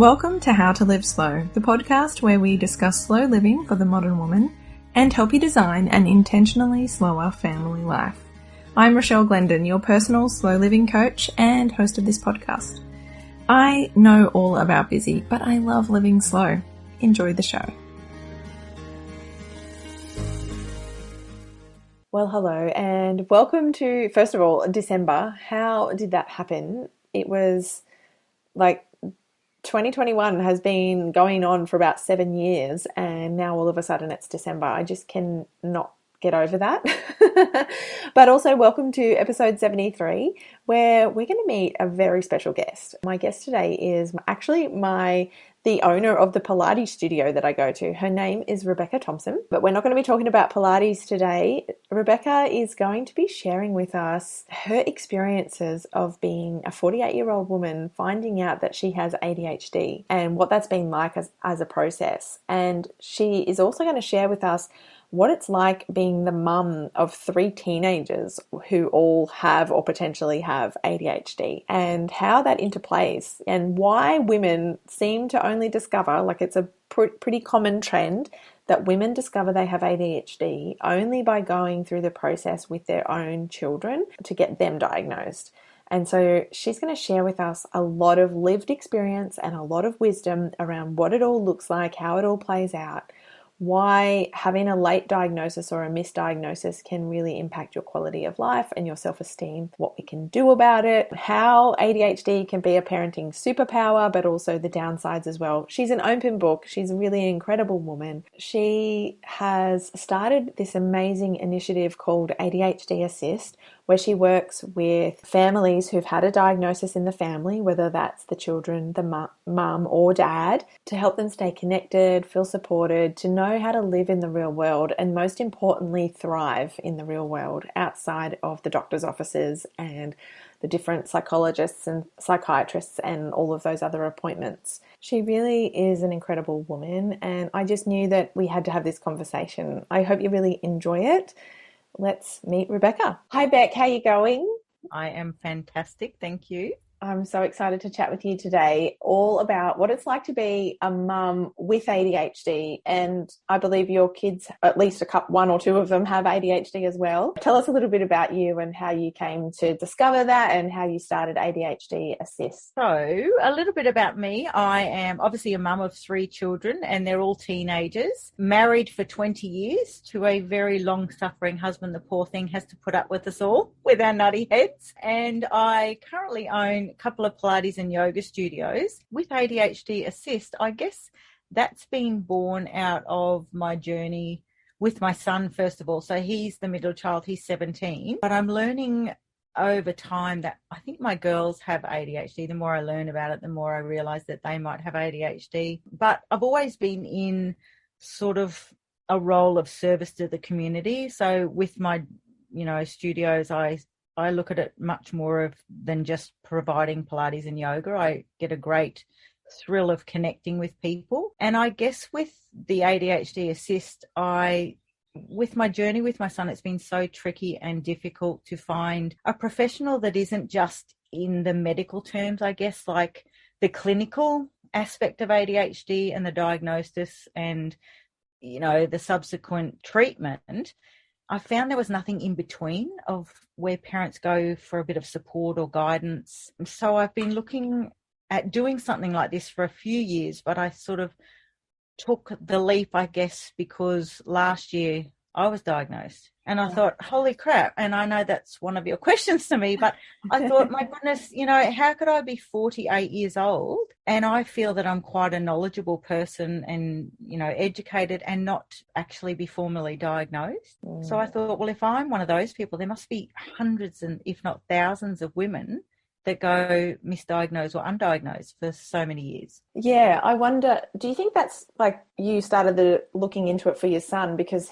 Welcome to How to Live Slow, the podcast where we discuss slow living for the modern woman and help you design an intentionally slower family life. I'm Rachelle Glendon, your personal slow living coach and host of this podcast. I know all about busy, but I love living slow. Enjoy the show. Well, hello and welcome to, first of all, December. How did that happen? It was like 2021 has been going on for about 7 years and now all of a sudden it's December. I just cannot get over that. But also welcome to episode 73 where we're going to meet a very special guest. My guest today is actually the owner of the Pilates studio that I go to. Her name is Rebecca Thompson, but we're not going to be talking about Pilates today. Rebecca is going to be sharing with us her experiences of being a 48-year-old woman, finding out that she has ADHD and what that's been like as a process. And she is also going to share with us what it's like being the mum of 3 teenagers who all have or potentially have ADHD and how that interplays and why women seem to only discover, like it's a pretty common trend that women discover they have ADHD only by going through the process with their own children to get them diagnosed. And so she's going to share with us a lot of lived experience and a lot of wisdom around what it all looks like, how it all plays out, why having a late diagnosis or a misdiagnosis can really impact your quality of life and your self-esteem, what we can do about it, how ADHD can be a parenting superpower, but also the downsides as well. She's an open book. She's a really incredible woman. She has started this amazing initiative called ADHD Assist, where she works with families who've had a diagnosis in the family, whether that's the children, the mum or dad, to help them stay connected, feel supported, to know how to live in the real world, and most importantly, thrive in the real world outside of the doctor's offices and the different psychologists and psychiatrists and all of those other appointments. She really is an incredible woman, and I just knew that we had to have this conversation. I hope you really enjoy it. Let's meet Rebecca. Hi, Beck. How are you going? I am fantastic. Thank you. I'm so excited to chat with you today all about what it's like to be a mum with ADHD. And I believe your kids, at least one or two of them, have ADHD as well. Tell us a little bit about you and how you came to discover that and how you started ADHD Assist. So a little bit about me. I am obviously a mum of 3 children and they're all teenagers, married for 20 years to a very long-suffering husband. The poor thing has to put up with us all, with our nutty heads. And I currently own a couple of Pilates and yoga studios. With ADHD Assist, I guess that's been born out of my journey with my son, first of all. So he's the middle child, he's 17. But I'm learning over time that I think my girls have ADHD. The more I learn about it, the more I realize that they might have ADHD. But I've always been in sort of a role of service to the community. So with my, studios, I look at it much more than just providing Pilates and yoga. I get a great thrill of connecting with people. And I guess with the ADHD Assist, with my journey with my son, it's been so tricky and difficult to find a professional that isn't just in the medical terms, I guess, like the clinical aspect of ADHD and the diagnosis and, the subsequent treatment. I found there was nothing in between of where parents go for a bit of support or guidance. So I've been looking at doing something like this for a few years, but I sort of took the leap, I guess, because last year I was diagnosed and I thought, holy crap. And I know that's one of your questions to me, but I thought, my goodness, how could I be 48 years old? And I feel that I'm quite a knowledgeable person and, educated and not actually be formally diagnosed. So I thought, well, if I'm one of those people, there must be hundreds and if not thousands of women that go misdiagnosed or undiagnosed for so many years. Yeah, I wonder, do you think that's like you started looking into it for your son because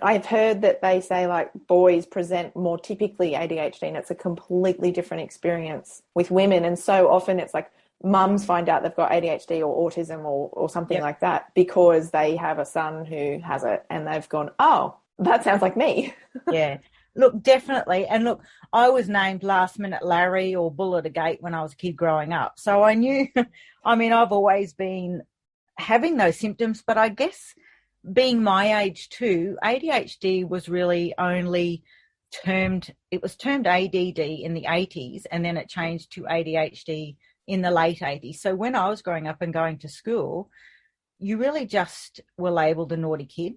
I've heard that they say like boys present more typically ADHD and it's a completely different experience with women, and so often it's like mums find out they've got ADHD or autism or something like that because they have a son who has it and they've gone, oh, that sounds like me. Yeah. Look, definitely. And look, I was named last minute Larry or Bull at a gate when I was a kid growing up. So I knew, I mean, I've always been having those symptoms, but I guess being my age too, ADHD was really only termed ADD in the 80s, and then it changed to ADHD in the late 80s. So when I was growing up and going to school, you really just were labelled a naughty kid.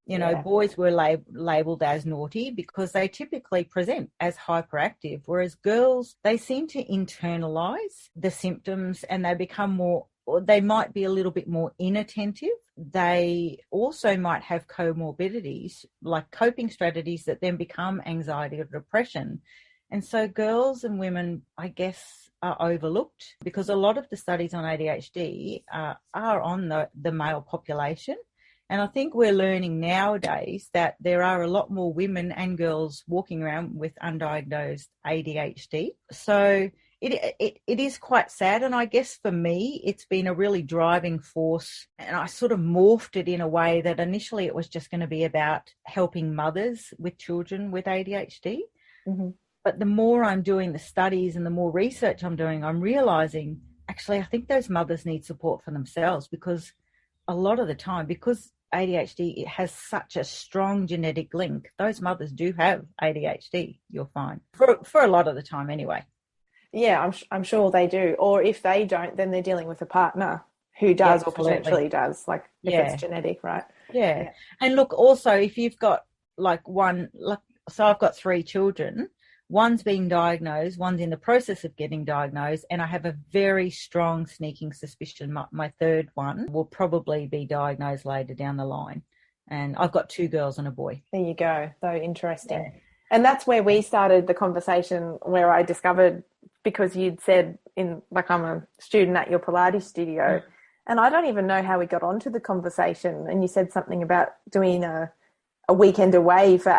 You know, boys were labelled as naughty because they typically present as hyperactive, whereas girls, they seem to internalise the symptoms and they become more, or they might be a little bit more inattentive. They also might have comorbidities like coping strategies that then become anxiety or depression. And so girls and women, I guess, are overlooked because a lot of the studies on ADHD are on the male population. And I think we're learning nowadays that there are a lot more women and girls walking around with undiagnosed ADHD. So it is quite sad. And I guess for me, it's been a really driving force. And I sort of morphed it in a way that initially it was just going to be about helping mothers with children with ADHD. Mm-hmm. But the more I'm doing the studies and the more research I'm doing, I'm realizing, actually, I think those mothers need support for themselves because a lot of the time, because ADHD, it has such a strong genetic link, those mothers do have ADHD, you'll find, for a lot of the time anyway. Yeah, I'm sure they do. Or if they don't, then they're dealing with a partner who does or potentially does, like if it's genetic, right? Yeah. And look, also, if you've got so I've got 3 children. One's being diagnosed, one's in the process of getting diagnosed, and I have a very strong sneaking suspicion my third one will probably be diagnosed later down the line. And I've got 2 girls and a boy. There you go. So interesting. Yeah. And that's where we started the conversation, where I discovered, because you'd said I'm a student at your Pilates studio, and I don't even know how we got onto the conversation. And you said something about doing a weekend away for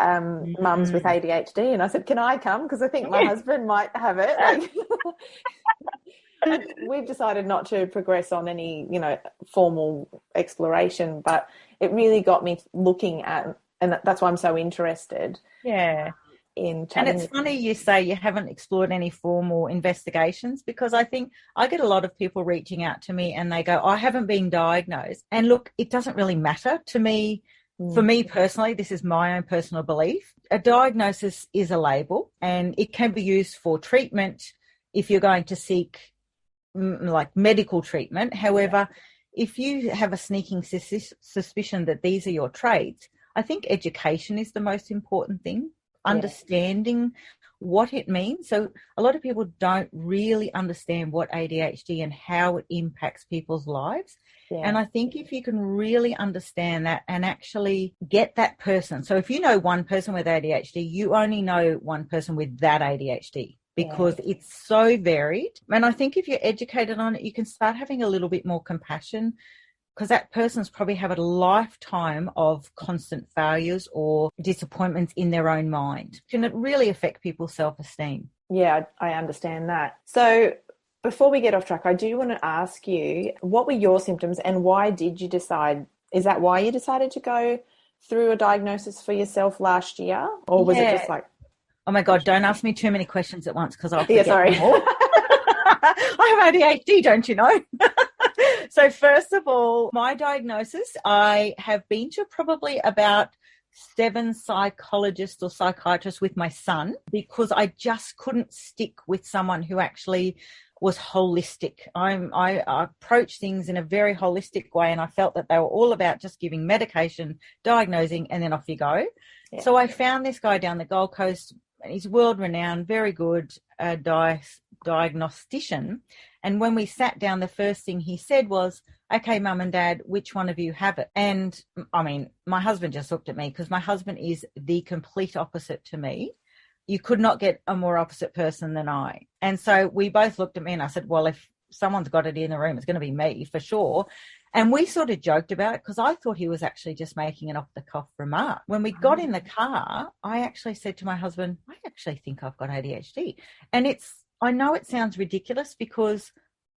mums with ADHD, and I said, can I come? Because I think my husband might have it. And we've decided not to progress on any, formal exploration, but it really got me looking at, and that's why I'm so interested. Yeah. And it's funny you say you haven't explored any formal investigations, because I think I get a lot of people reaching out to me and they go, I haven't been diagnosed. And look, it doesn't really matter to me. For me personally, this is my own personal belief. A diagnosis is a label, and it can be used for treatment if you're going to seek like medical treatment. However, if you have a sneaking suspicion that these are your traits, I think education is the most important thing, understanding what it means. So a lot of people don't really understand what ADHD and how it impacts people's lives. Yeah. And I think if you can really understand that and actually get that person. So if you know one person with ADHD, you only know one person with that ADHD, because it's so varied. And I think if you're educated on it, you can start having a little bit more compassion, because that person's probably had a lifetime of constant failures or disappointments in their own mind. Can it really affect people's self-esteem? Yeah, I understand that. So before we get off track, I do want to ask you, what were your symptoms and why did you decide, is that why you decided to go through a diagnosis for yourself last year? Or was it just like... Oh my God, don't ask me too many questions at once because I'll forget them all. I have ADHD, don't you know? So first of all, my diagnosis, I have been to probably about 7 psychologists or psychiatrists with my son, because I just couldn't stick with someone who actually was holistic. I approach things in a very holistic way, and I felt that they were all about just giving medication, diagnosing, and then off you go. Yeah. So I found this guy down the Gold Coast, and he's world-renowned, very good diagnostician. And when we sat down, the first thing he said was, okay, Mum and Dad, which one of you have it? And I mean, my husband just looked at me, because my husband is the complete opposite to me. You could not get a more opposite person than I. And so we both looked at me, and I said, well, if someone's got it in the room, it's going to be me for sure. And we sort of joked about it, because I thought he was actually just making an off-the-cuff remark. When we got in the car, I actually said to my husband, I actually think I've got ADHD. And I know it sounds ridiculous, because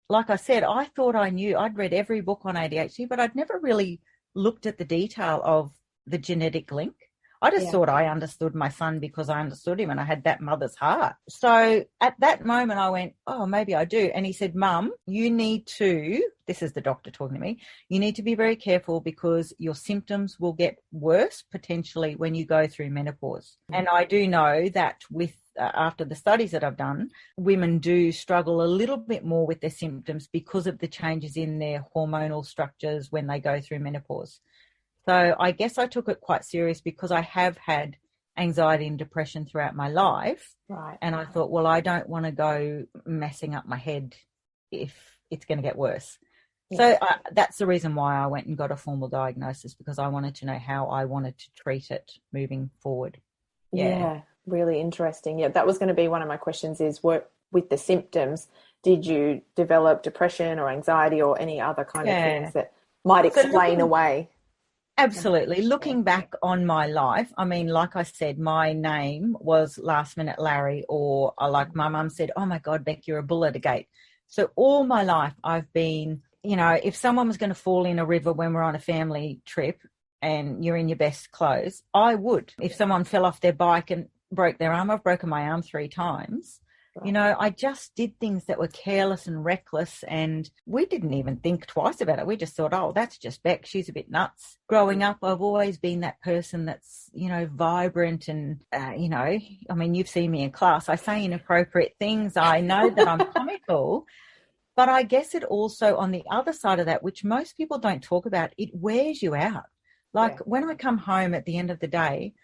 like I said, I thought I knew. I'd read every book on ADHD, but I'd never really looked at the detail of the genetic link. I just Yeah. thought I understood my son because I understood him and I had that mother's heart. So at that moment I went, oh, maybe I do. And he said, Mum, you need to, this is the doctor talking to me, you need to be very careful because your symptoms will get worse potentially when you go through menopause. And I do know that with after the studies that I've done, women do struggle a little bit more with their symptoms because of the changes in their hormonal structures when they go through menopause. So I guess I took it quite serious because I have had anxiety and depression throughout my life. Right. And I thought, well, I don't want to go messing up my head if it's going to get worse. Yeah. So that's the reason why I went and got a formal diagnosis, because I wanted to know how I wanted to treat it moving forward. Yeah, really interesting. Yeah, that was going to be one of my questions is what with the symptoms, did you develop depression or anxiety or any other kind of things that might explain away? Absolutely. Looking back on my life, I mean, like I said, my name was Last Minute Larry, or like my mum said, oh my God, Beck, you're a bull at a gate. So all my life I've been, you know, if someone was going to fall in a river when we're on a family trip and you're in your best clothes, I would. If someone fell off their bike and broke their arm, I've broken my arm 3 times. Right. You know, I just did things that were careless and reckless, and we didn't even think twice about it. We just thought, oh, that's just Beck. She's a bit nuts. Growing up, I've always been that person that's, you know, vibrant and, you know, I mean, you've seen me in class. I say inappropriate things. I know that I'm comical. But I guess it also, on the other side of that, which most people don't talk about, it wears you out. Like when I come home at the end of the day,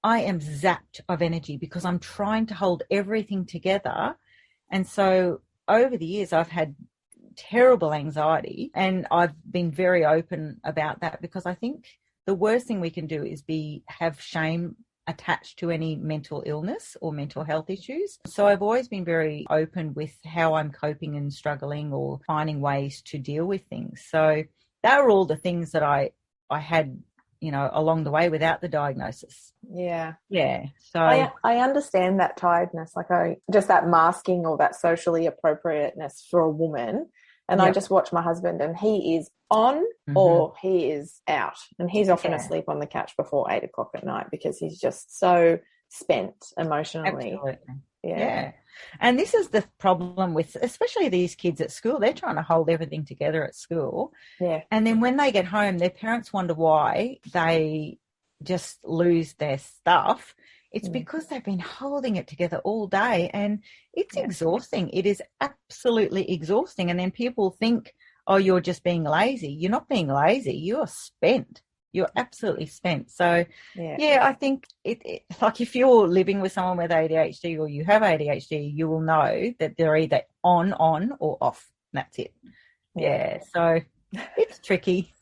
I am zapped of energy because I'm trying to hold everything together. And so over the years, I've had terrible anxiety, and I've been very open about that because I think the worst thing we can do is have shame attached to any mental illness or mental health issues. So I've always been very open with how I'm coping and struggling or finding ways to deal with things. So that were all the things that I had, you know, along the way without the diagnosis. Yeah. Yeah. So I understand that tiredness, like just that masking or that socially appropriateness for a woman. And I just watch my husband and he is on or he is out. And he's often asleep on the couch before 8 o'clock at night because he's just so spent emotionally. Absolutely. Yeah. And this is the problem with especially these kids at school. They're trying to hold everything together at school. Yeah. And then when they get home, their parents wonder why they just lose their stuff. It's because they've been holding it together all day, and it's exhausting. It is absolutely exhausting. And then people think, oh, you're just being lazy. You're not being lazy. You're spent. You're absolutely spent. So, I think it like if you're living with someone with ADHD or you have ADHD, you will know that they're either on or off. That's it. Yeah. So it's tricky.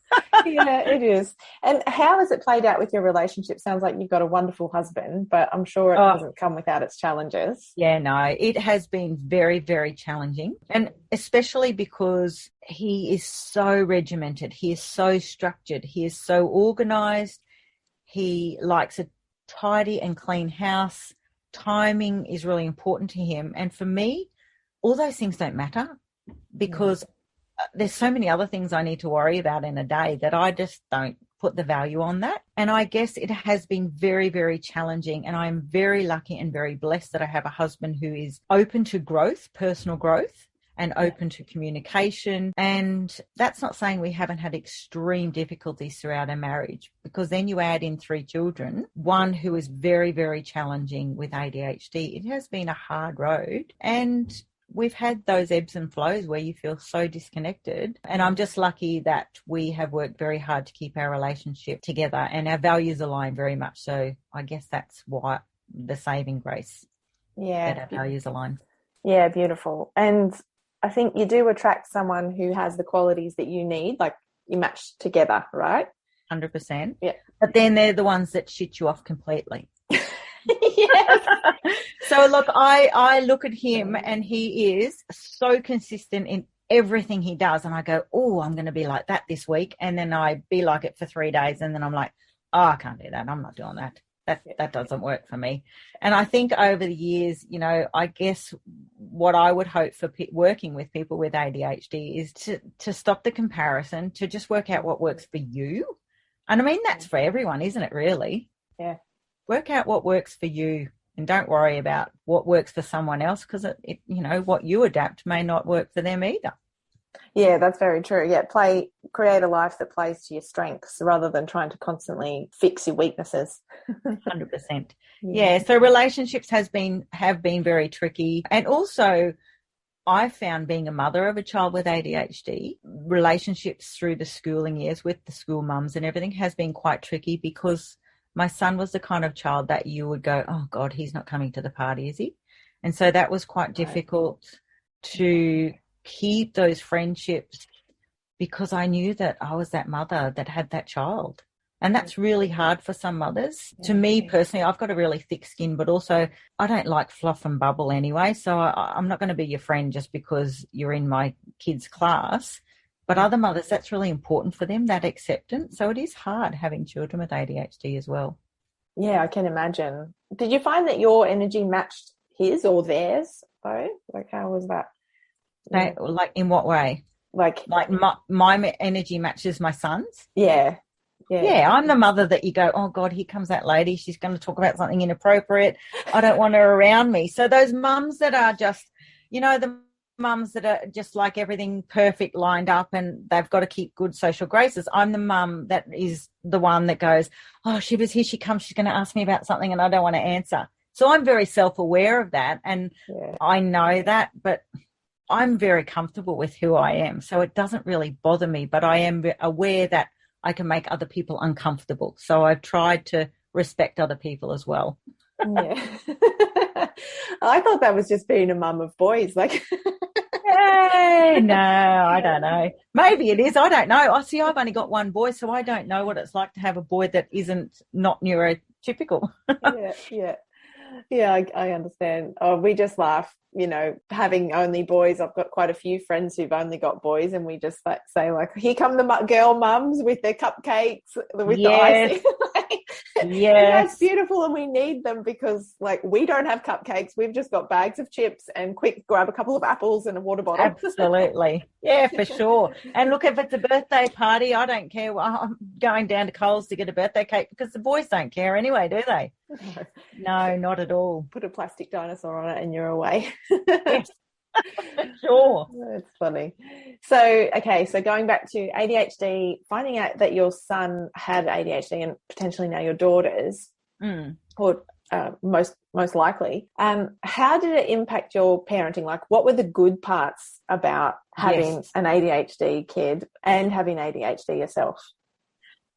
Yeah, it is. And how has it played out with your relationship? Sounds like you've got a wonderful husband, but I'm sure it hasn't come without its challenges. Yeah, no, it has been very, very challenging. And especially because he is so regimented. He is so structured. He is so organized. He likes a tidy and clean house. Timing is really important to him. And for me, all those things don't matter because there's so many other things I need to worry about in a day that I just don't put the value on that. And I guess it has been very, very challenging. And I'm very lucky and very blessed that I have a husband who is open to growth, personal growth, and open to communication. And that's not saying we haven't had extreme difficulties throughout our marriage, because then you add in 3 children, one who is very, very challenging with ADHD. It has been a hard road. And we've had those ebbs and flows where you feel so disconnected. And I'm just lucky that we have worked very hard to keep our relationship together, and our values align very much. So I guess that's why the saving grace. Yeah. That our values align. Yeah, beautiful. And I think you do attract someone who has the qualities that you need, like you match together, right? 100%. Yeah. But then they're the ones that shit you off completely. Yes. So look, I look at him and he is so consistent in everything he does, and I go, oh, I'm going to be like that this week, and then I be like it for 3 days, and then I'm like, oh, I can't do that. I'm not doing that. That doesn't work for me. And I think over the years, you know, I guess what I would hope for working with people with ADHD is to stop the comparison, to just work out what works for you. And I mean, that's for everyone, isn't it, really? Yeah. work out what works for you and don't worry about what works for someone else, because what you adapt may not work for them either. Yeah, that's very true. Yeah, create a life that plays to your strengths rather than trying to constantly fix your weaknesses. 100%. Yeah, so relationships have been very tricky. And also, I found being a mother of a child with ADHD, relationships through the schooling years with the school mums and everything has been quite tricky, because my son was the kind of child that you would go, oh God, he's not coming to the party, is he? And so that was quite difficult to keep those friendships, because I knew that I was that mother that had that child. And that's really hard for some mothers. To me personally, I've got a really thick skin, but also I don't like fluff and bubble anyway. So I'm not going to be your friend just because you're in my kid's class. But other mothers, that's really important for them, that acceptance. So it is hard having children with ADHD as well. Yeah, I can imagine. Did you find that your energy matched his or theirs, though? Like, how was that? Yeah. Like, in what way? Like my energy matches my son's? Yeah. Yeah, I'm the mother that you go, oh God, here comes that lady. She's going to talk about something inappropriate. I don't want her around me. So those mums that are just, the mums that are just like everything perfect lined up and they've got to keep good social graces. I'm the mum that is the one that goes, oh, here she comes. She's going to ask me about something and I don't want to answer. So I'm very self-aware of that, and I know that, but I'm very comfortable with who I am. So it doesn't really bother me, but I am aware that I can make other people uncomfortable. So I've tried to respect other people as well. Yeah. I thought that was just being a mum of boys. Like, hey, no, I don't know. Maybe it is. I don't know. I've only got one boy, so I don't know what it's like to have a boy that isn't not neurotypical. Yeah, I understand. Oh, we just laugh, having only boys. I've got quite a few friends who've only got boys, and we just say, like, here come the girl mums with their cupcakes, with the icing. And that's beautiful, and we need them because, like, we don't have cupcakes. We've just got bags of chips and quick grab a couple of apples and a water bottle. Absolutely. Yeah, for sure. And look, if it's a birthday party, I don't care. I'm going down to Coles to get a birthday cake because the boys don't care anyway, do they? No, not at all. Put a plastic dinosaur on it and you're away. Yes. Sure. That's funny. So going back to ADHD, finding out that your son had ADHD and potentially now your daughters, or most likely, how did it impact your parenting? Like, what were the good parts about having an ADHD kid and having ADHD yourself?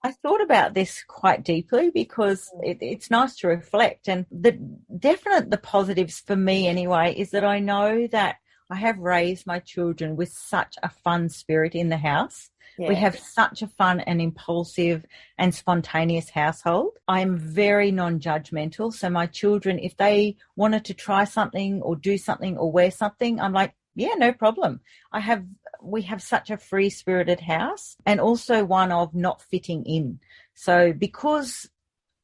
I thought about this quite deeply because it's nice to reflect, and the positives for me anyway is that I know that I have raised my children with such a fun spirit in the house. Yeah. We have such a fun and impulsive and spontaneous household. I'm very non-judgmental. So my children, if they wanted to try something or do something or wear something, I'm like, yeah, no problem. We have such a free-spirited house, and also one of not fitting in. So because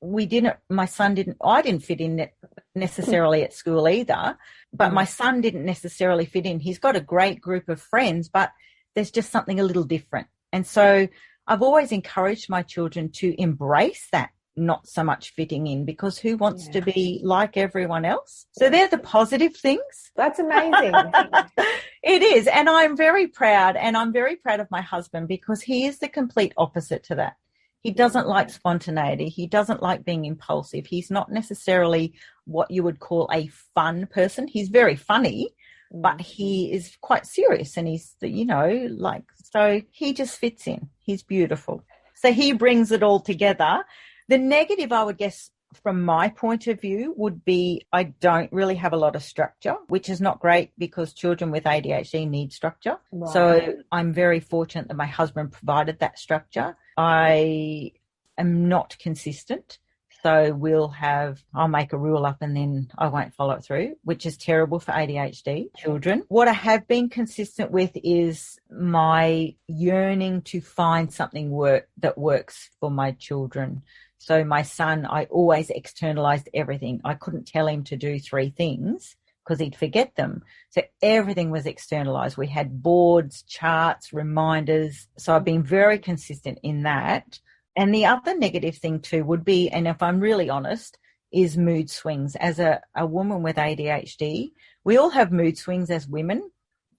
I didn't fit in necessarily at school either, but my son didn't necessarily fit in. He's got a great group of friends, but there's just something a little different. And so I've always encouraged my children to embrace that not so much fitting in, because who wants to be like everyone else? So they're the positive things. That's amazing. It is. And I'm very proud. And I'm very proud of my husband because he is the complete opposite to that. He doesn't like spontaneity. He doesn't like being impulsive. He's not necessarily what you would call a fun person. He's very funny, but he is quite serious, and he's, so he just fits in. He's beautiful. So he brings it all together. The negative, I would guess, from my point of view, would be I don't really have a lot of structure, which is not great because children with ADHD need structure. Right. So I'm very fortunate that my husband provided that structure. I am not consistent. So I'll make a rule up and then I won't follow it through, which is terrible for ADHD children. What I have been consistent with is my yearning to find something that works for my children. So my son, I always externalized everything. I couldn't tell him to do 3 things because he'd forget them. So everything was externalized. We had boards, charts, reminders. So I've been very consistent in that. And the other negative thing too would be, and if I'm really honest, is mood swings. As a woman with ADHD, we all have mood swings as women.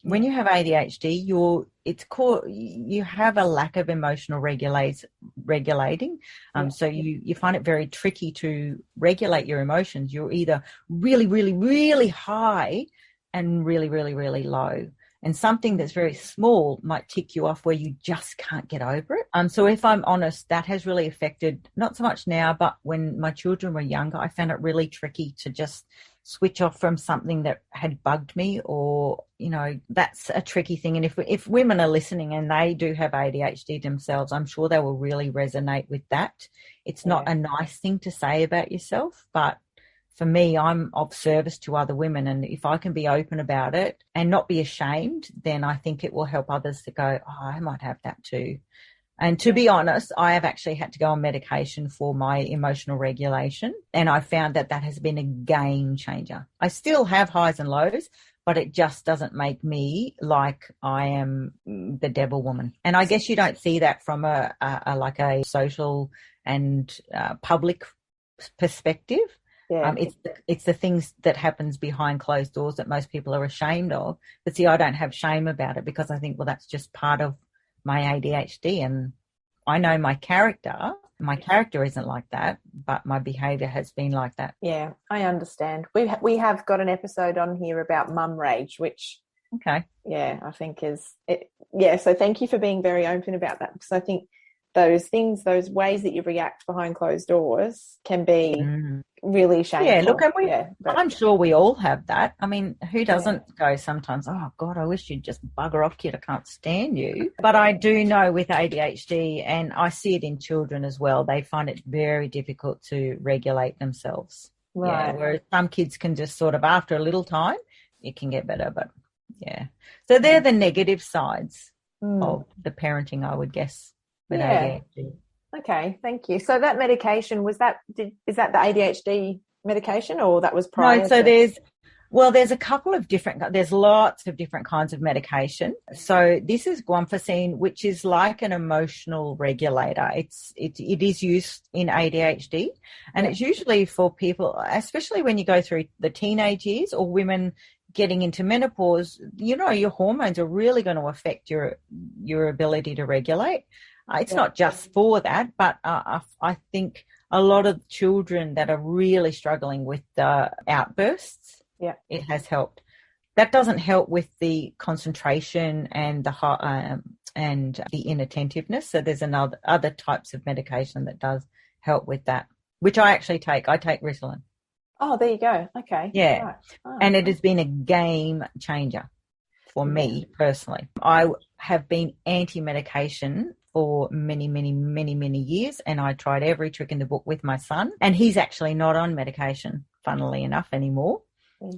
When you have ADHD, you have a lack of emotional regulating. So you find it very tricky to regulate your emotions. You're either really, really, really high and really, really, really low. And something that's very small might tick you off where you just can't get over it. So if I'm honest, that has really affected, not so much now, but when my children were younger, I found it really tricky to just switch off from something that had bugged me, or, that's a tricky thing. And if women are listening and they do have ADHD themselves, I'm sure they will really resonate with that. It's not a nice thing to say about yourself, but for me, I'm of service to other women. And if I can be open about it and not be ashamed, then I think it will help others to go, oh, I might have that too. And to be honest, I have actually had to go on medication for my emotional regulation. And I found that has been a game changer. I still have highs and lows, but it just doesn't make me like I am the devil woman. And I guess you don't see that from a social and public perspective. Yeah. It's the things that happens behind closed doors that most people are ashamed of. But see, I don't have shame about it because I think, well, that's just part of my ADHD, and I know my character. My character isn't like that, but my behaviour has been like that. Yeah, I understand. We have got an episode on here about mum rage, which I think is it. Yeah, so thank you for being very open about that, because I think those ways that you react behind closed doors can be really shameful. Yeah, look, and I'm sure we all have that. I mean, who doesn't go sometimes, oh, God, I wish you'd just bugger off, kid, I can't stand you. But I do know with ADHD, and I see it in children as well, they find it very difficult to regulate themselves. Right. Yeah, whereas some kids can just sort of, after a little time, it can get better. But, yeah. So they're the negative sides of the parenting, I would guess. With ADHD. Okay, thank you. So that medication, is that the ADHD medication, or that was prior? No, so there's a couple of there's lots of different kinds of medication. So this is guanfacine, which is like an emotional regulator. It is used in ADHD, and it's usually for people, especially when you go through the teenage years or women getting into menopause. Your hormones are really going to affect your ability to regulate. It's not just for that, but I think a lot of children that are really struggling with the outbursts, it has helped. That doesn't help with the concentration and the inattentiveness. So there's other types of medication that does help with that, which I actually take. I take Ritalin. Oh, there you go. Okay. Yeah. Right. Oh, and it has been a game changer for me personally. I have been anti-medication for many, many, many, many years, and I tried every trick in the book with my son, and he's actually not on medication, funnily enough, anymore.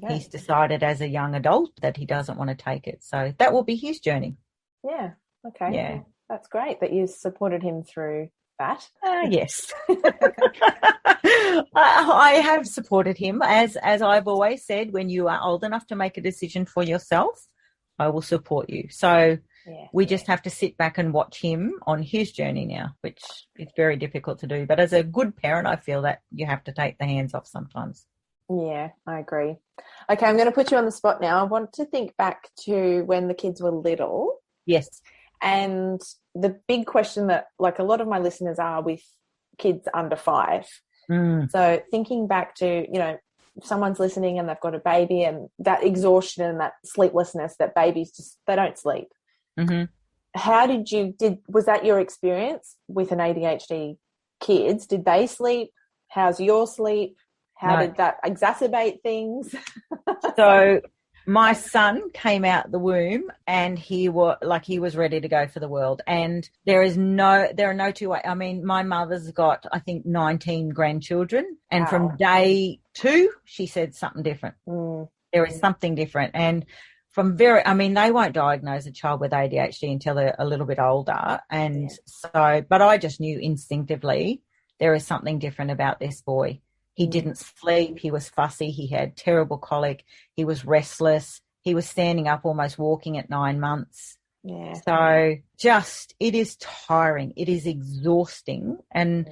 He's decided as a young adult that he doesn't want to take it. So that will be his journey. Yeah. Okay. Yeah. Well, that's great that you supported him through that. Yes. I have supported him. As I've always said, when you are old enough to make a decision for yourself, I will support you. So we just have to sit back and watch him on his journey now, which is very difficult to do. But as a good parent, I feel that you have to take the hands off sometimes. Yeah, I agree. Okay, I'm going to put you on the spot now. I want to think back to when the kids were little. Yes. And the big question that, like, a lot of my listeners are with kids under 5. So thinking back to, if someone's listening and they've got a baby, and that exhaustion and that sleeplessness that babies they don't sleep. Mm-hmm. How was that your experience with an ADHD kids? Did they sleep? How's your sleep? How did that exacerbate things? So my son came out the womb and he was ready to go for the world. And there are no two ways. I mean, my mother's got, I think, 19 grandchildren. And from day 2, she said something different. There is something different. And they won't diagnose a child with ADHD until they're a little bit older. And but I just knew instinctively there is something different about this boy. He didn't sleep. He was fussy. He had terrible colic. He was restless. He was standing up, almost walking at 9 months. Yeah. So it is tiring. It is exhausting. And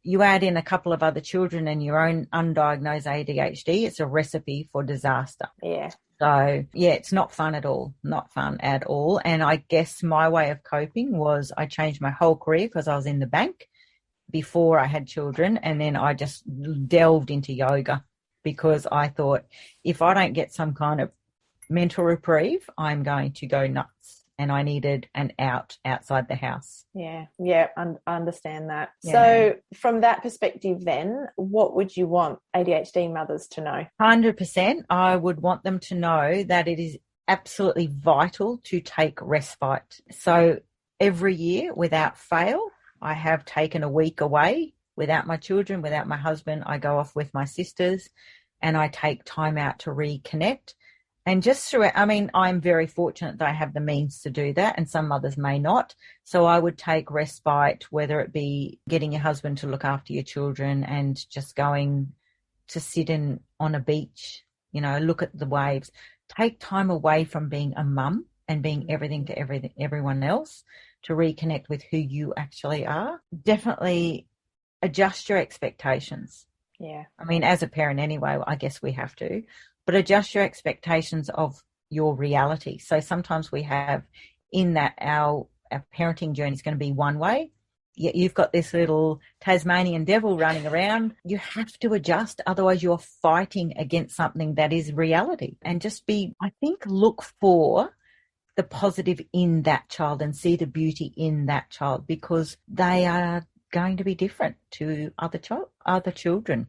you add in a couple of other children and your own undiagnosed ADHD, it's a recipe for disaster. Yeah. So, yeah, it's not fun at all. Not fun at all. And I guess my way of coping was I changed my whole career because I was in the bank before I had children. And then I just delved into yoga because I thought if I don't get some kind of mental reprieve, I'm going to go nuts. And I needed an outside the house. Yeah, I understand that. Yeah. So from that perspective then, what would you want ADHD mothers to know? 100%. I would want them to know that it is absolutely vital to take respite. So every year, without fail, I have taken a week away without my children, without my husband. I go off with my sisters and I take time out to reconnect. And just through it, I mean, I'm very fortunate that I have the means to do that, and some mothers may not. So I would take respite, whether it be getting your husband to look after your children and just going to sit on a beach, look at the waves. Take time away from being a mum and being everything to everyone else to reconnect with who you actually are. Definitely adjust your expectations. Yeah. I mean, as a parent anyway, I guess we have to. But adjust your expectations of your reality. So sometimes we have in that our parenting journey is going to be one way. Yet you've got this little Tasmanian devil running around. You have to adjust. Otherwise you're fighting against something that is reality. And just look for the positive in that child and see the beauty in that child, because they are going to be different to other children.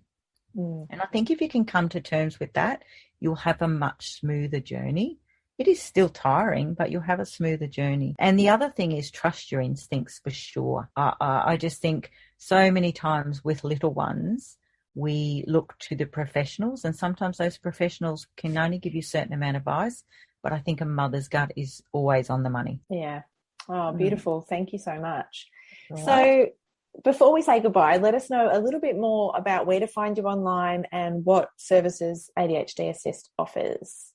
And I think if you can come to terms with that, you'll have a much smoother journey. It is still tiring, but you'll have a smoother journey. And the other thing is trust your instincts for sure. I just think so many times with little ones, we look to the professionals, and sometimes those professionals can only give you a certain amount of advice, but I think a mother's gut is always on the money. Yeah. Oh, beautiful. Thank you so much. Right. So before we say goodbye, let us know a little bit more about where to find you online and what services ADHD Assist offers,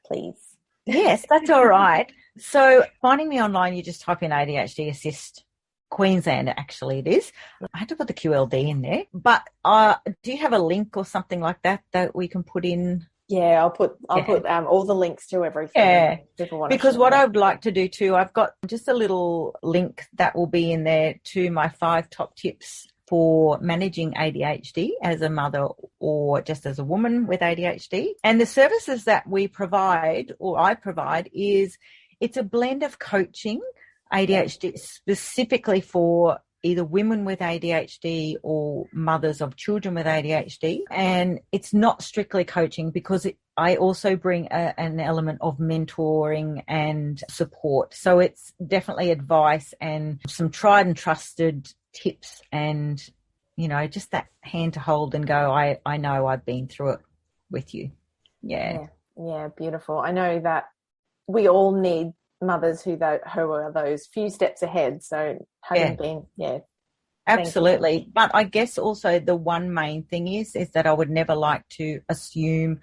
please. Yes, that's all right. So finding me online, you just type in ADHD Assist Queensland, actually it is. I had to put the QLD in there. But do you have a link or something like that we can put in? Yeah, I'll put all the links to everything. Yeah, because what I'd like to do too, I've got just a little link that will be in there to my 5 top tips for managing ADHD as a mother or just as a woman with ADHD. And the services that we provide, or I provide, it's a blend of coaching, ADHD specifically for either women with ADHD or mothers of children with ADHD. And it's not strictly coaching because I also bring an element of mentoring and support. So it's definitely advice and some tried and trusted tips and, just that hand to hold and go, I know I've been through it with you. Yeah. Yeah, beautiful. I know that we all need mothers who are those few steps ahead. So having been, absolutely. But I guess also the one main thing is that I would never like to assume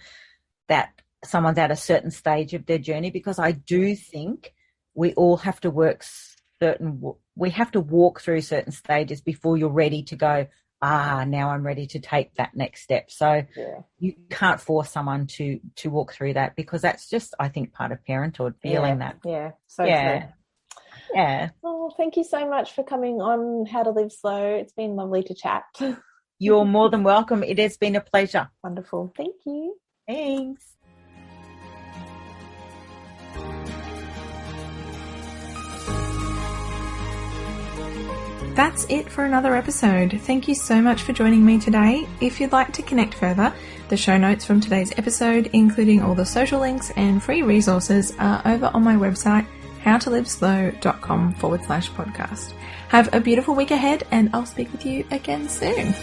that someone's at a certain stage of their journey, because I do think we all have to walk through certain stages before you're ready to go, now I'm ready to take that next step. So you can't force someone to walk through that, because that's just, I think, part of parenthood, feeling that. Yeah. So true. Yeah. Oh, thank you so much for coming on How to Live Slow. It's been lovely to chat. You're more than welcome. It has been a pleasure. Wonderful. Thank you. Thanks. That's it for another episode. Thank you so much for joining me today. If you'd like to connect further, the show notes from today's episode, including all the social links and free resources, are over on my website, howtoliveslow.com/podcast. Have a beautiful week ahead, and I'll speak with you again soon.